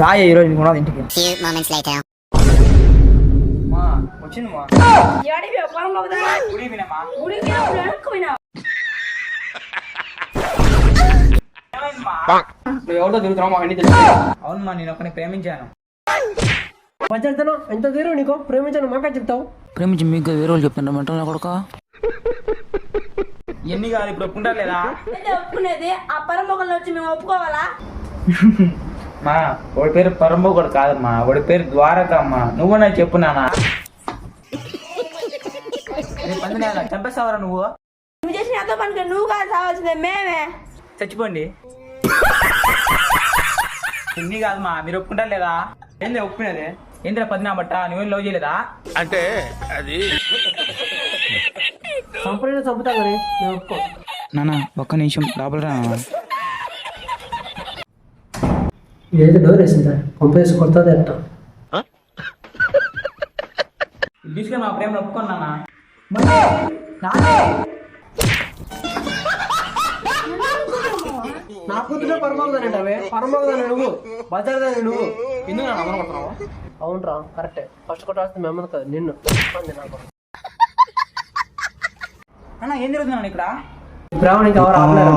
రాయ ఈరోజు నీకు ఉన్నది ఇంటికి. మా వచ్చింది మా నువ్వు ఎవరితో తిరుగుతున్నావు మాకు అన్ని తెలుసు. అవును మా నేను ఒకరిని ప్రేమించాను. ఎంత తీరు నీకు ప్రేమించాను మాకే చెప్తావు. ప్రేమించి మీకు వేరే వాళ్ళు చెప్తున్నా మెంటల్ కొడుక. ఎన్ని కాదు ఇప్పుడు ఒప్పుకుంటారు లేదా? ఒప్పుకునేది ఆ పరమొకళ్ళు వచ్చి మేము ఒప్పుకోవాలా? మా వాడి పేరు పరంబోకుడు కాదమ్మా, వాడి పేరు ద్వారక అమ్మా. నువ్వు నాకు చెప్పు నానా. చంపేస్తావరా నువ్వు? నువ్వు చేసిన ఎంతో పనికి నువ్వు కాదు సావాల్సిందే మేమే. చచ్చిపోండి. ఎన్ని కాదమ్మా మీరు ఒప్పుకుంటారు లేదా? ఏంది ఒప్పుకునేది? ఏంద్రా 10 బట్ట నువ్వేం లవ్ చేయలేదా? అంటే అది చంపుతా కానీ నేను ఒప్పుకో. నానా ఒక్క నిమిషం లోపల రా. ఏదైతే డోర్ వేసిందా పంపేసి కొడుతుంది అంట. తీసుకొని మా ప్రేమను ఒప్పుకున్నానా? నా కూతురే పరమోగదానంటే పరమోగదాని నువ్వు బజార్దాని నువ్వు ఎందుకు నా అమ్మను కొడుతున్నావు? అవునరా కరెక్టే. ఫస్ట్ కొట్టాల్సింది మేమని కదా నిన్ను. అన్న ఏం జరుగుతున్నాను ఇక్కడ? బ్రాహ్మణికి ఎవరు ఆపలేరు.